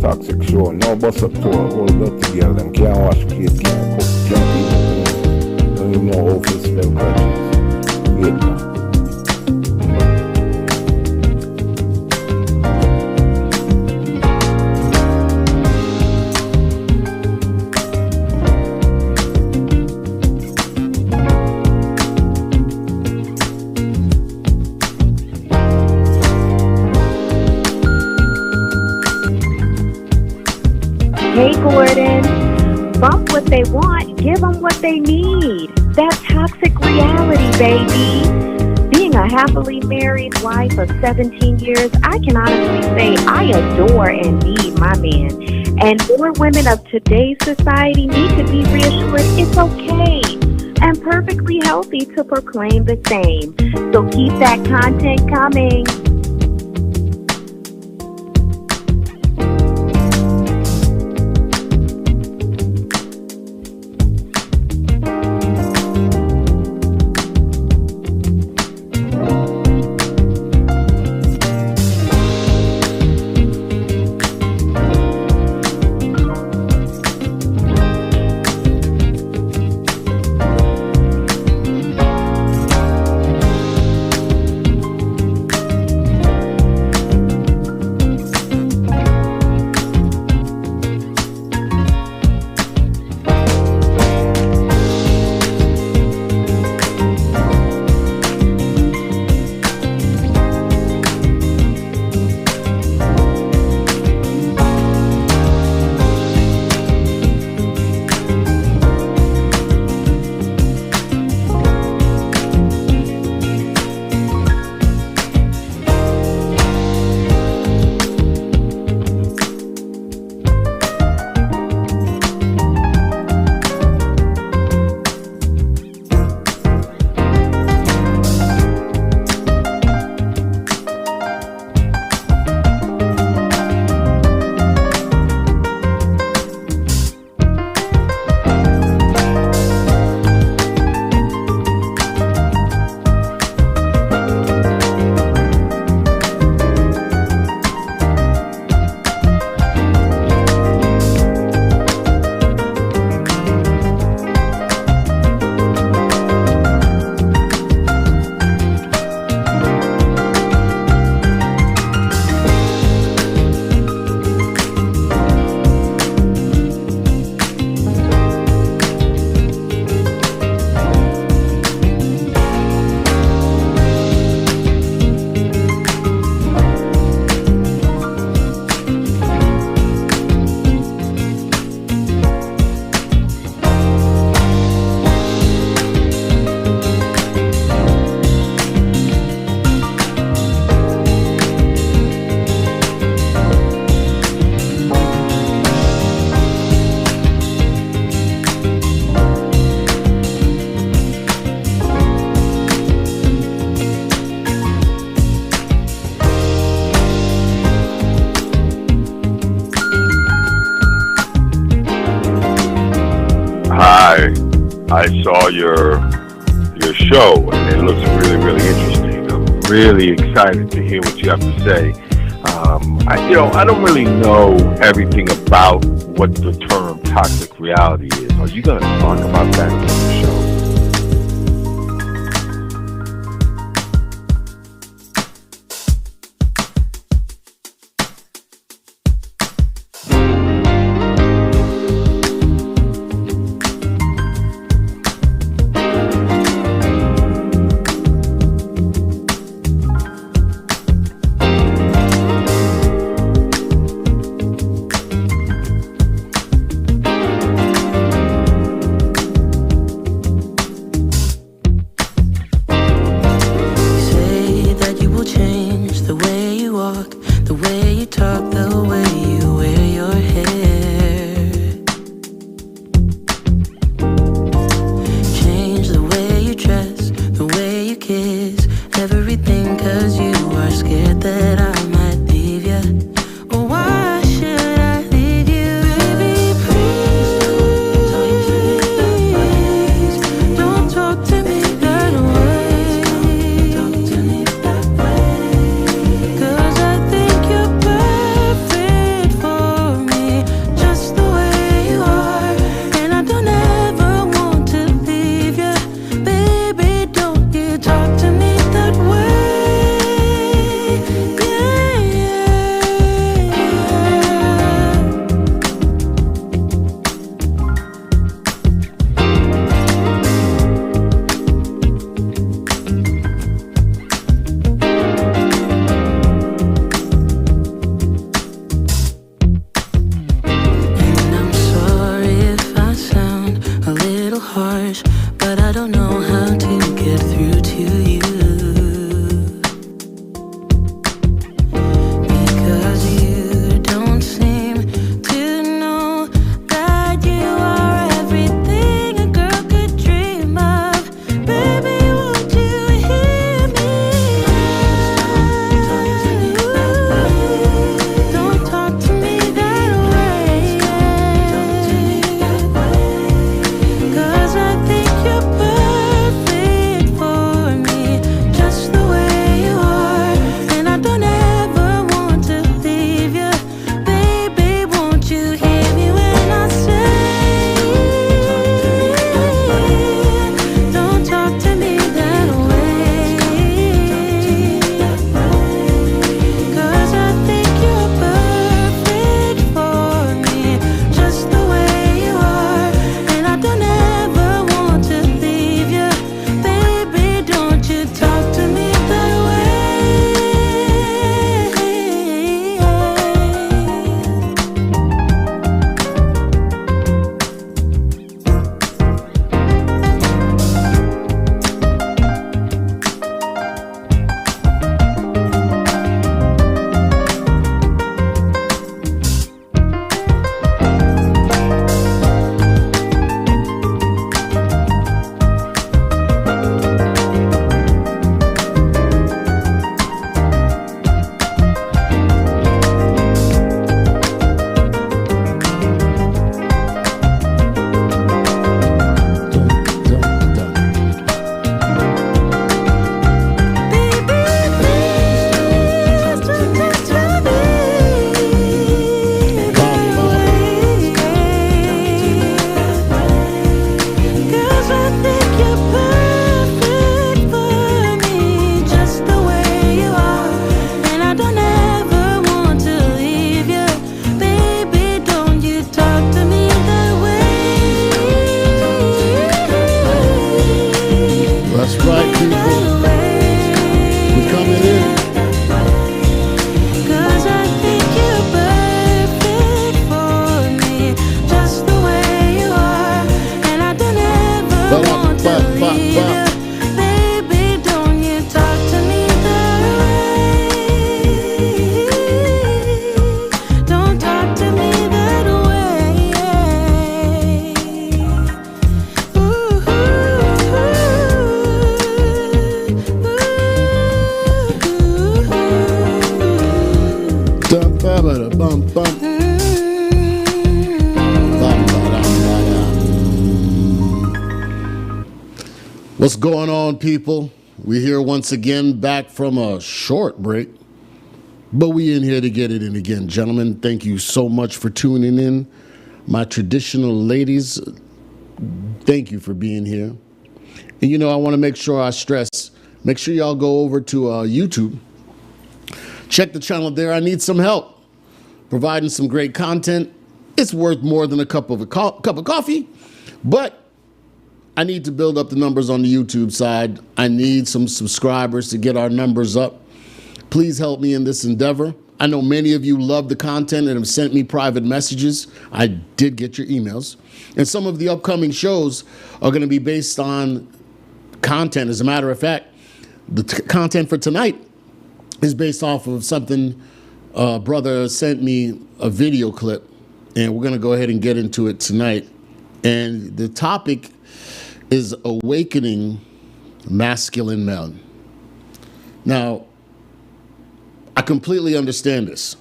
Toxic Show. Now bust up to a whole dirty girl. Them can't wash plate, can't cook, can't even don't even know how to spell crutches. Wait now. Hey, Gordon. Bump what they want, give them what they need. That's toxic reality, baby. Being a happily married wife of 17 years, I can honestly say I adore and need my man. And more women of today's society need to be reassured it's okay and perfectly healthy to proclaim the same. So keep that content coming. I saw your show, and it looks really, really interesting. I'm really excited to hear what you have to say. I don't really know everything about what the term toxic reality is. Are you going to talk about that in the show? wish, but I don't know how to get through to you. Because you don't seem to know that you are everything a girl could dream of. Baby, won't you hear me? Don't talk to me that way. 'Cause I think you're perfect for me, just the way you are. And I don't ever want to leave you. Baby, won't you hear me when I say, don't talk to me that way. 'Cause I think you're perfect for me, just the way you are. And I don't ever want to leave you. Baby, don't you talk to me that way. That's right, people. We're coming in. 'Cause I think you're perfect for me, just the way you are. And I don't ever want to leave you. Baby, don't you talk to me that way. Don't talk to me that way. Bum, bum. What's going on, people? We're here once again, back from a short break, but we in here to get it in again. Gentlemen, thank you so much for tuning in. My traditional ladies, thank you for being here. And you know, I want to make sure I stress, make sure y'all go over to YouTube. Check the channel there. I need some help providing some great content. It's worth more than a cup of coffee, but I need to build up the numbers on the YouTube side. I need some subscribers to get our numbers up. Please help me in this endeavor. I know many of you love the content and have sent me private messages. I did get your emails. And some of the upcoming shows are going to be based on content. As a matter of fact, the content for tonight is based off of something brother sent me a video clip, and we're going to go ahead and get into it tonight. And the topic is awakening masculine men. Now, I completely understand this.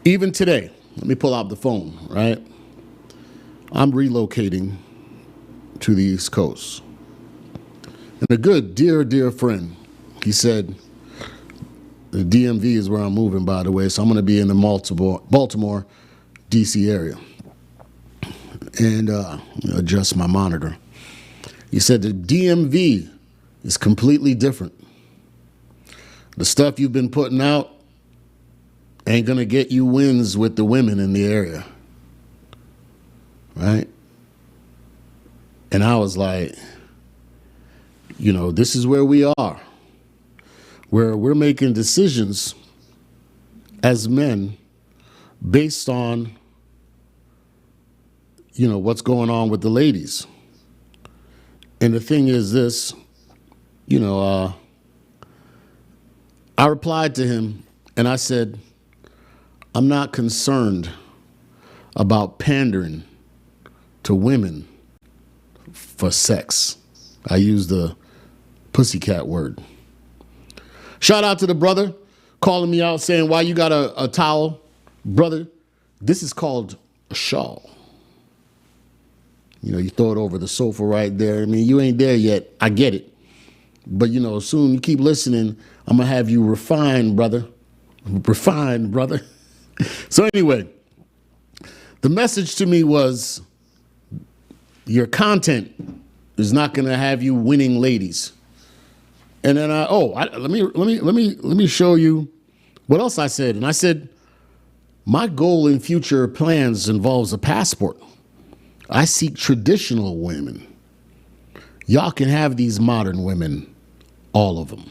Even today, let me pull out the phone, right? I'm relocating to the East Coast. And a good, dear friend, he said, the DMV is where I'm moving, by the way, so I'm going to be in the Baltimore, D.C. area. And adjust my monitor. He said the DMV is completely different. The stuff you've been putting out ain't going to get you wins with the women in the area. Right? And I was like, you know, this is where we are. Where we're making decisions as men based on, you know, what's going on with the ladies. And the thing is this, I replied to him and I said, I'm not concerned about pandering to women for sex. I used the pussycat word. Shout out to the brother calling me out saying, why you got a towel? Brother, this is called a shawl. You throw it over the sofa right there. I mean, you ain't there yet. I get it. But, soon you keep listening, I'm going to have you refined, brother. Refined, brother. So anyway, the message to me was your content is not going to have you winning ladies. And then let me show you what else I said. And I said, my goal in future plans involves a passport. I seek traditional women. Y'all can have these modern women, all of them.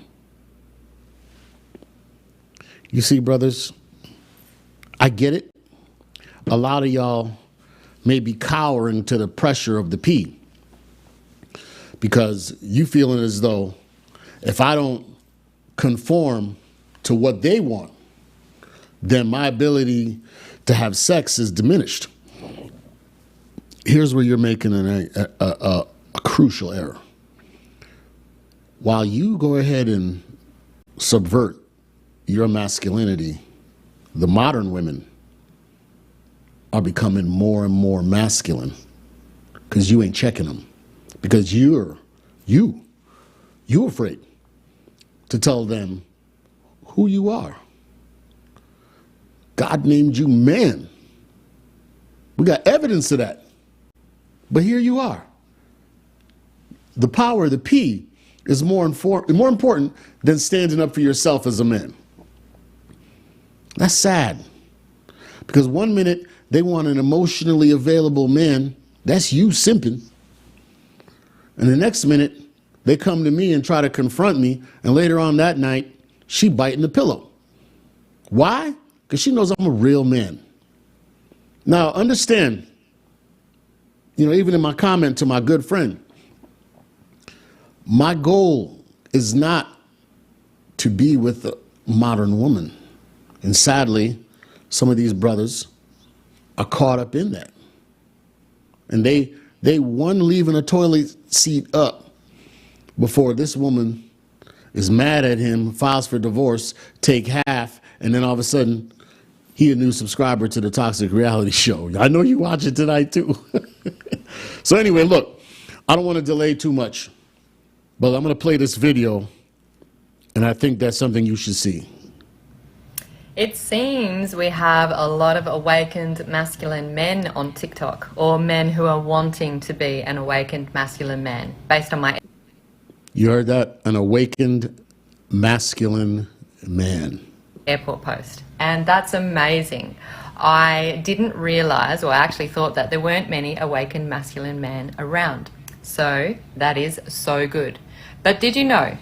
You see, brothers, I get it. A lot of y'all may be cowering to the pressure of the P because you feeling as though if I don't conform to what they want, then my ability to have sex is diminished. Here's where you're making a crucial error. While you go ahead and subvert your masculinity, the modern women are becoming more and more masculine because you ain't checking them. Because you're afraid to tell them who you are. God named you man. We got evidence of that. But here you are. The power of the P is more important than standing up for yourself as a man. That's sad. Because one minute they want an emotionally available man. That's you simping. And the next minute they come to me and try to confront me. And later on that night, she biting the pillow. Why? Because she knows I'm a real man. Now, understand, even in my comment to my good friend, my goal is not to be with a modern woman. And sadly, some of these brothers are caught up in that. And they leaving a toilet seat up before this woman is mad at him, files for divorce, take half, and then all of a sudden, he a new subscriber to the Toxic Reality Show. I know you watch it tonight too. So anyway, look, I don't want to delay too much, but I'm going to play this video, and I think that's something you should see. It seems we have a lot of awakened masculine men on TikTok, or men who are wanting to be an awakened masculine man, based on my... You heard that? An awakened masculine man. Airport post. And that's amazing. I didn't realize, or I actually thought that there weren't many awakened masculine men around. So that is so good. But did you know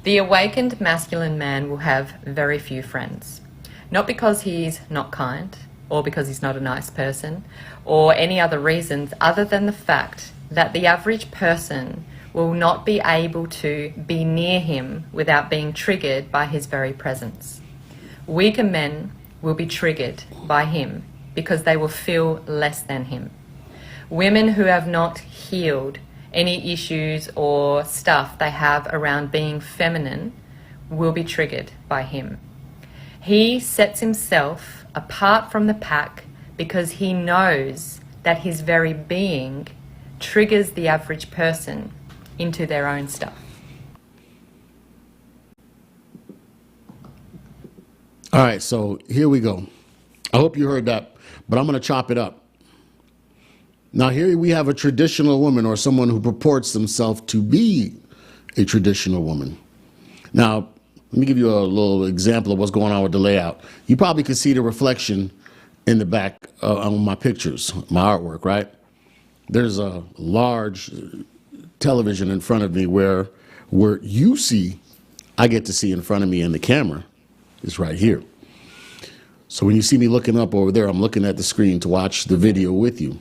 the awakened masculine man will have very few friends? Not because he's not kind, or because he's not a nice person, or any other reasons other than the fact that the average person will not be able to be near him without being triggered by his very presence. Weaker men will be triggered by him because they will feel less than him. Women who have not healed any issues or stuff they have around being feminine will be triggered by him. He sets himself apart from the pack because he knows that his very being triggers the average person into their own stuff. All right, so here we go. I hope you heard that, but I'm going to chop it up. Now, here we have a traditional woman, or someone who purports themselves to be a traditional woman. Now, let me give you a little example of what's going on with the layout. You probably can see the reflection in the back on my pictures, my artwork, right? There's a large television in front of me where you see, I get to see in front of me, and the camera is right here. So when you see me looking up over there, I'm looking at the screen to watch the video with you.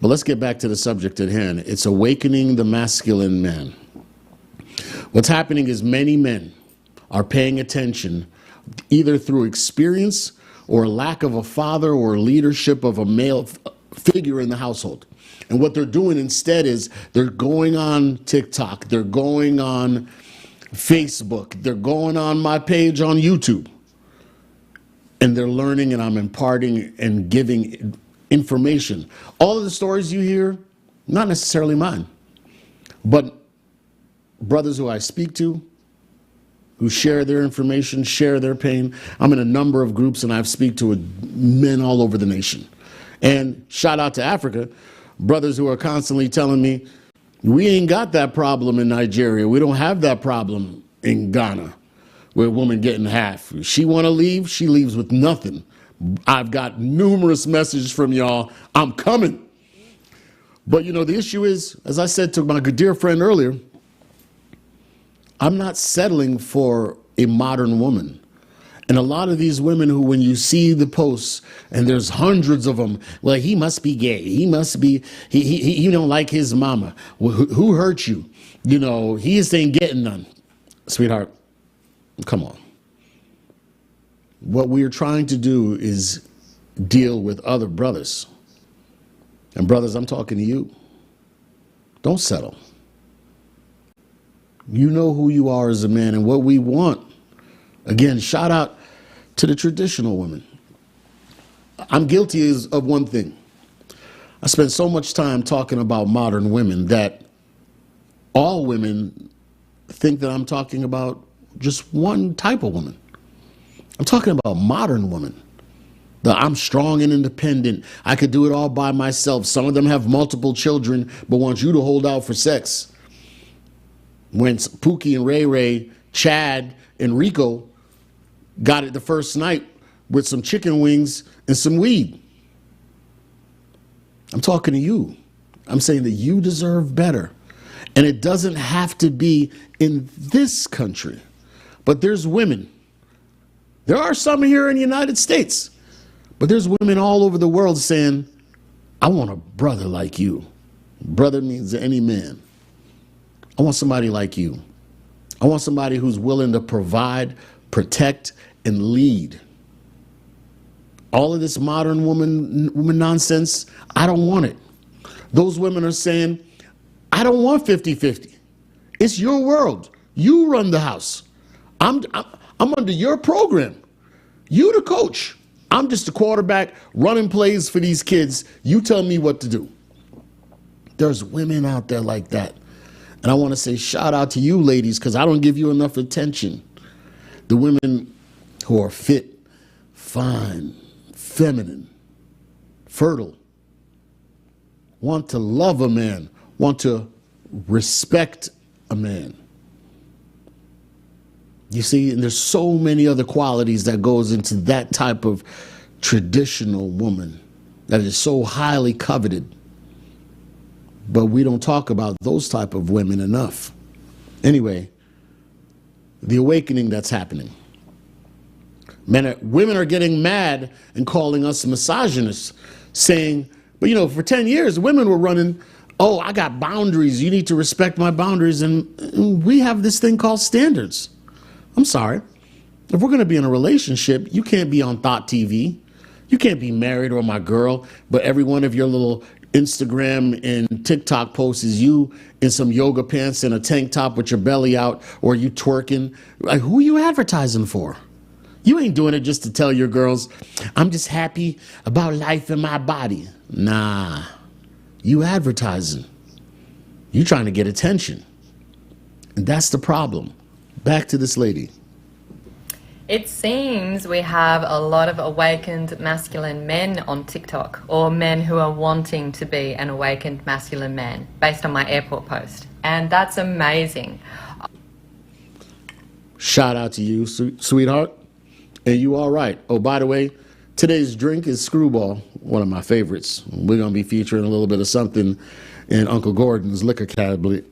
But let's get back to the subject at hand. It's awakening the masculine man. What's happening is many men are paying attention either through experience or lack of a father or leadership of a male figure in the household. And what they're doing instead is they're going on TikTok, they're going on Facebook, they're going on my page on YouTube, and they're learning, and I'm imparting and giving information. All of the stories you hear, not necessarily mine, but brothers who I speak to, who share their information, share their pain. I'm in a number of groups, and I speak to men all over the nation. And shout out to Africa, brothers who are constantly telling me, we ain't got that problem in Nigeria. We don't have that problem in Ghana, where a woman getting half. If she want to leave, she leaves with nothing. I've got numerous messages from y'all. I'm coming. But, you know, the issue is, as I said to my good dear friend earlier, I'm not settling for a modern woman. And a lot of these women who, when you see the posts, and there's hundreds of them, well, he must be gay. He must be, he don't like his mama. Well, who hurt you? You know, he just ain't getting none. Sweetheart, come on. What we're trying to do is deal with other brothers. And brothers, I'm talking to you. Don't settle. You know who you are as a man and what we want. Again, shout out to the traditional women. I'm guilty of one thing. I spend so much time talking about modern women that all women think that I'm talking about just one type of woman. I'm talking about modern women. I'm strong and independent. I could do it all by myself. Some of them have multiple children, but want you to hold out for sex. When Pookie and Ray Ray, Chad and Rico got it the first night with some chicken wings and some weed. I'm talking to you. I'm saying that you deserve better. And it doesn't have to be in this country. But there's women. There are some here in the United States. But there's women all over the world saying, I want a brother like you. Brother means any man. I want somebody like you. I want somebody who's willing to provide, protect, and lead. All of this modern woman nonsense, I don't want it. Those women are saying, I don't want 50-50. It's your world. You run the house. I'm under your program. You the coach. I'm just a quarterback running plays for these kids. You tell me what to do. There's women out there like that. And I want to say shout out to you ladies, because I don't give you enough attention. The women who are fit, fine, feminine, fertile, want to love a man, want to respect a man. You see, and there's so many other qualities that goes into that type of traditional woman that is so highly coveted. But we don't talk about those type of women enough. Anyway, the awakening that's happening. Women are getting mad and calling us misogynists, saying, but you know, for 10 years, women were running, oh, I got boundaries. You need to respect my boundaries. And we have this thing called standards. I'm sorry. If we're going to be in a relationship, you can't be on Thought TV. You can't be married or my girl, but every one of your little Instagram and TikTok posts is you in some yoga pants and a tank top with your belly out, or you twerking. Like, who are you advertising for? You ain't doing it just to tell your girls, I'm just happy about life in my body. Nah, you advertising. You trying to get attention. And that's the problem. Back to this lady. It seems we have a lot of awakened masculine men on TikTok, or men who are wanting to be an awakened masculine man, based on my airport post. And that's amazing. Shout out to you, sweetheart. And you all right. Oh, by the way, today's drink is Screwball, one of my favorites. We're going to be featuring a little bit of something in Uncle Gordon's liquor cabinet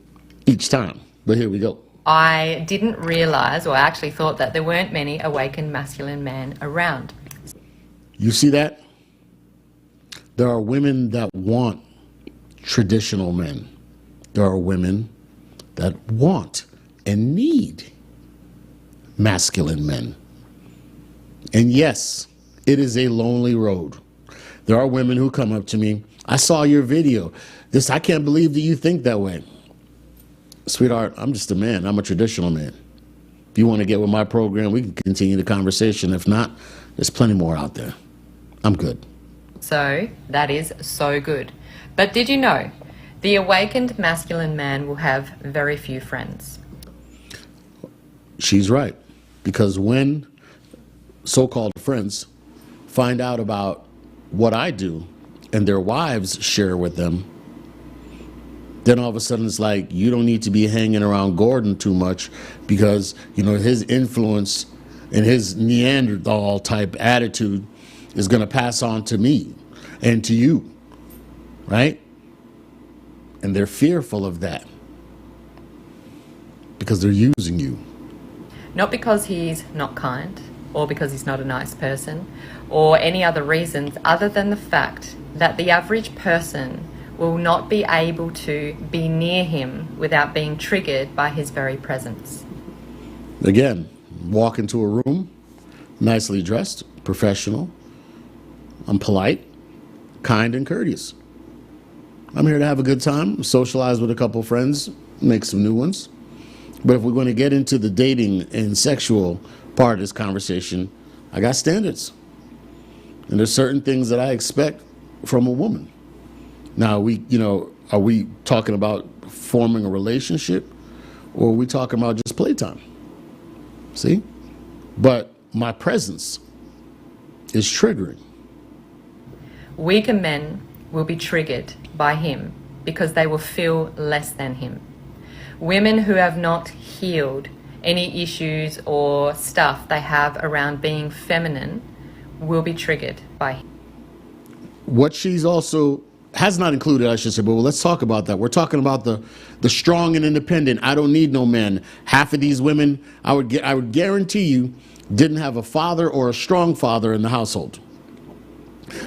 each time. But here we go. I didn't realize, or I actually thought that there weren't many awakened masculine men around. You see that? There are women that want traditional men. There are women that want and need masculine men. And yes, it is a lonely road. There are women who come up to me, I saw your video. I can't believe that you think that way. Sweetheart, I'm just a man. I'm a traditional man. If you want to get with my program, we can continue the conversation. If not, there's plenty more out there. I'm good. So that is so good. But did you know the awakened masculine man will have very few friends? She's right. Because when so-called friends find out about what I do and their wives share with them, then all of a sudden it's like, you don't need to be hanging around Gordon too much because, his influence and his Neanderthal type attitude is going to pass on to me and to you, right? And they're fearful of that because they're using you. Not because he's not kind or because he's not a nice person or any other reasons other than the fact that the average person will not be able to be near him without being triggered by his very presence. Again, walk into a room, nicely dressed, professional. I'm polite, kind, and courteous. I'm here to have a good time, socialize with a couple friends, make some new ones. But if we're going to get into the dating and sexual part of this conversation, I got standards. And there's certain things that I expect from a woman. Now, are we talking about forming a relationship or are we talking about just playtime? See? But my presence is triggering. Weaker men will be triggered by him because they will feel less than him. Women who have not healed any issues or stuff they have around being feminine will be triggered by him. What she's also has not included, I should say, but let's talk about that. We're talking about the strong and independent. I don't need no man. Half of these women, I would guarantee you, didn't have a father or a strong father in the household.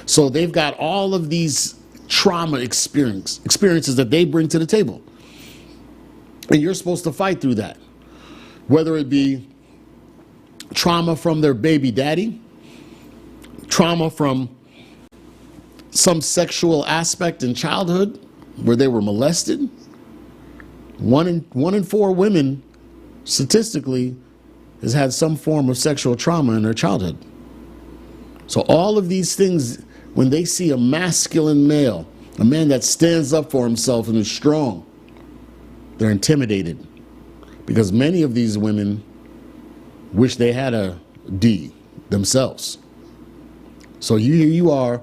So they've got all of these trauma experiences that they bring to the table. And you're supposed to fight through that. Whether it be trauma from their baby daddy, trauma from some sexual aspect in childhood where they were molested. One in four women statistically has had some form of sexual trauma in their childhood. So all of these things, when they see a masculine male, a man that stands up for himself and is strong, they're intimidated because many of these women wish they had a D themselves. So here you are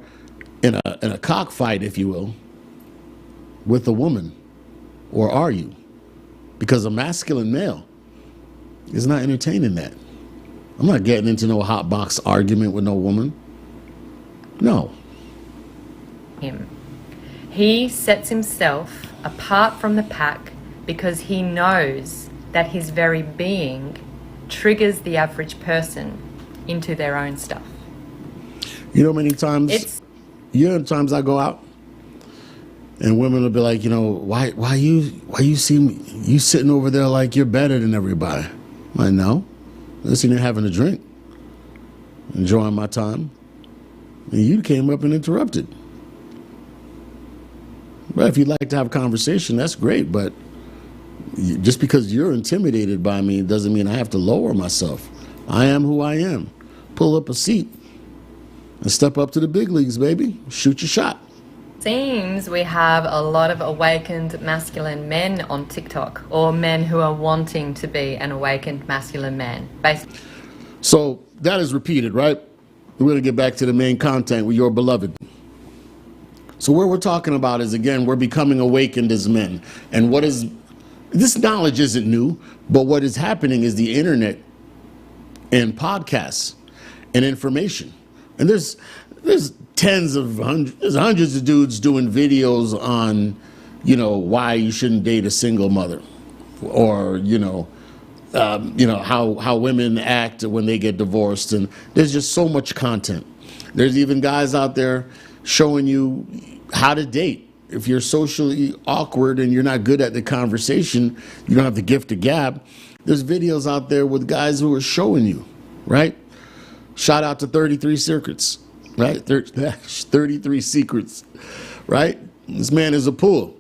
in a cockfight, if you will, with a woman, or are you? Because a masculine male is not entertaining that. I'm not getting into no hot box argument with no woman. No. Him. He sets himself apart from the pack because he knows that his very being triggers the average person into their own stuff. You know how many times I go out and women will be like, why you see me, you sitting over there like you're better than everybody? I'm like, no, I'm sitting there having a drink, enjoying my time, and you came up and interrupted. But if you'd like to have a conversation, that's great, but just because you're intimidated by me doesn't mean I have to lower myself. I am who I am. Pull up a seat and step up to the big leagues, baby. Shoot your shot. Seems we have a lot of awakened masculine men on TikTok, or men who are wanting to be an awakened masculine man. So that is repeated, right? We're going to get back to the main content with your beloved. So what we're talking about is, again, we're becoming awakened as men. And this knowledge isn't new, but what is happening is the internet and podcasts and information. And there's hundreds of dudes doing videos on, why you shouldn't date a single mother, or how women act when they get divorced, and there's just so much content. There's even guys out there showing you how to date if you're socially awkward and you're not good at the conversation, you don't have the gift of gab, there's videos out there with guys who are showing you, right? Shout out to 33 Secrets, right? 33 Secrets, right? This man is a pool.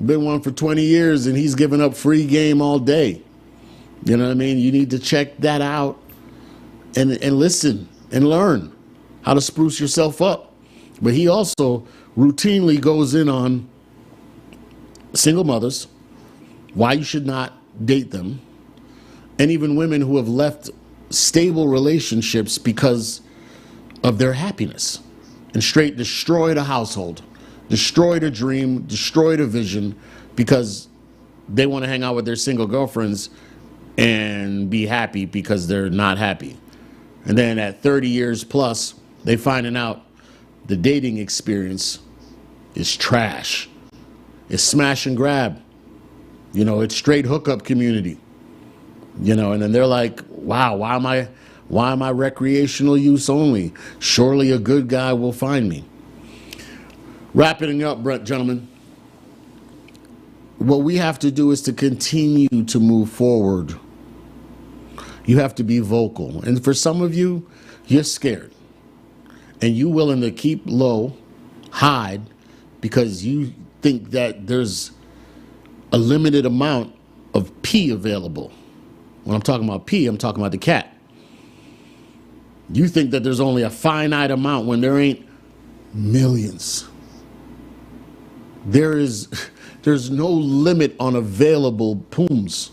Been one for 20 years and he's giving up free game all day. You know what I mean? You need to check that out and listen and learn how to spruce yourself up. But he also routinely goes in on single mothers, why you should not date them, and even women who have left stable relationships because of their happiness and straight destroyed a household, destroyed a dream, destroyed a vision because they want to hang out with their single girlfriends and be happy because they're not happy. And then at 30 years plus, they finding out the dating experience is trash. It's smash and grab. You know, it's straight hookup community. You know, and then they're like, wow, why am I recreational use only? Surely a good guy will find me. Wrapping up, gentlemen, what we have to do is to continue to move forward. You have to be vocal. And for some of you, you're scared. And you willing to keep low, hide, because you think that there's a limited amount of pee available. When I'm talking about pee, I'm talking about the cat. You think that there's only a finite amount when there ain't millions. There's no limit on available pooms.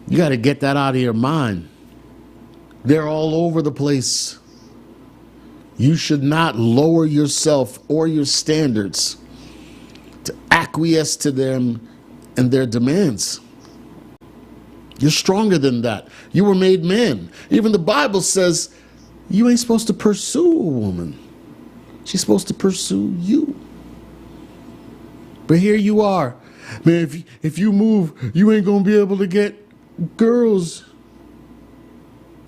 You got to get that out of your mind. They're all over the place. You should not lower yourself or your standards to acquiesce to them and their demands. You're stronger than that. You were made man. Even the Bible says you ain't supposed to pursue a woman. She's supposed to pursue you. But here you are. Man, if you move, you ain't going to be able to get girls.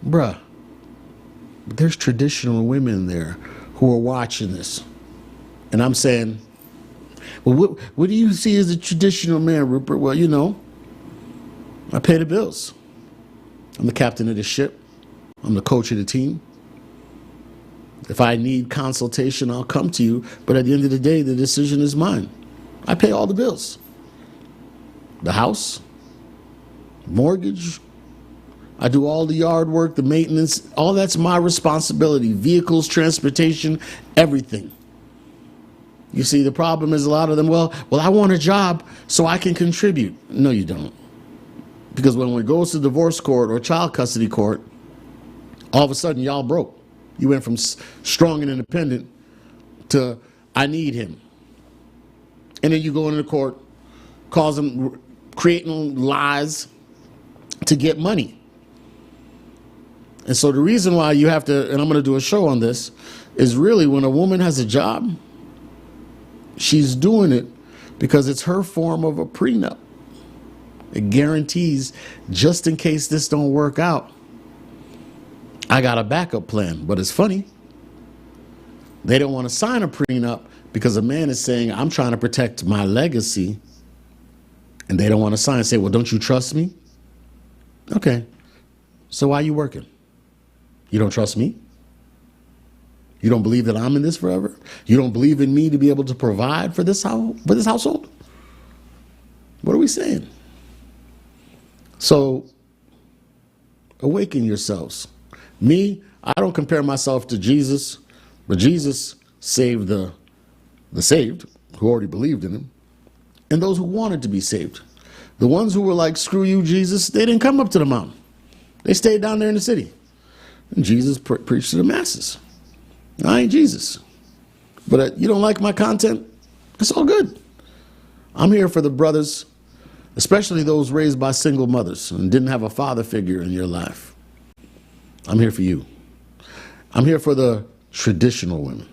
Bruh. But there's traditional women there who are watching this. And I'm saying, well, what do you see as a traditional man, Rupert? Well, you know, I pay the bills. I'm the captain of the ship. I'm the coach of the team. If I need consultation, I'll come to you. But at the end of the day, the decision is mine. I pay all the bills. The house, mortgage, I do all the yard work, the maintenance, all that's my responsibility. Vehicles, transportation, everything. You see, the problem is a lot of them, well, I want a job so I can contribute. No, you don't. Because when it goes to divorce court or child custody court, all of a sudden y'all broke. You went from strong and independent to I need him. And then you go into court, creating lies to get money. And so the reason why you have to, and I'm going to do a show on this, is really when a woman has a job, she's doing it because it's her form of a prenup. It guarantees, just in case this don't work out, I got a backup plan. But it's funny. They don't want to sign a prenup because a man is saying, I'm trying to protect my legacy. And they don't want to sign and say, well, don't you trust me? Okay. So why are you working? You don't trust me? You don't believe that I'm in this forever? You don't believe in me to be able to provide for this household? What are we saying? So, awaken yourselves. Me, I don't compare myself to Jesus, but Jesus saved the saved, who already believed in him, and those who wanted to be saved. The ones who were like, screw you, Jesus, they didn't come up to the mountain. They stayed down there in the city. And Jesus preached to the masses. I ain't Jesus. But you don't like my content? It's all good. I'm here for the brothers, especially those raised by single mothers and didn't have a father figure in your life. I'm here for you. I'm here for the traditional women.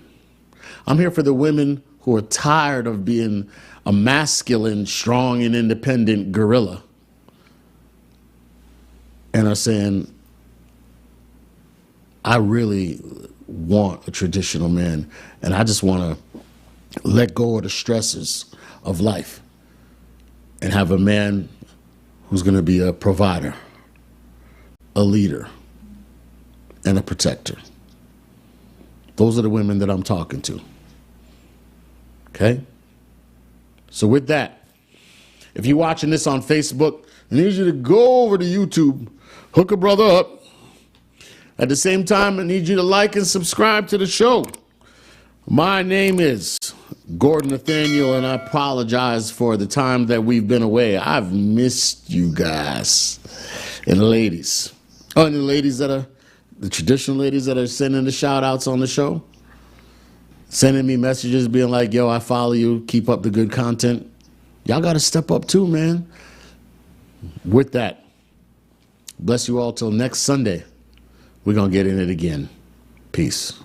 I'm here for the women who are tired of being a masculine, strong, and independent gorilla and are saying, I really want a traditional man, and I just want to let go of the stresses of life and have a man who's going to be a provider, a leader, and a protector. Those are the women that I'm talking to. Okay? So with that, if you're watching this on Facebook, I need you to go over to YouTube, hook a brother up. At the same time, I need you to like and subscribe to the show. My name is Gordon Nathaniel, and I apologize for the time that we've been away. I've missed you guys and the ladies. Oh, and the ladies that are, the traditional ladies that are sending the shout outs on the show, sending me messages being like, yo, I follow you, keep up the good content. Y'all got to step up too, man. With that, bless you all till next Sunday. We're going to get in it again. Peace.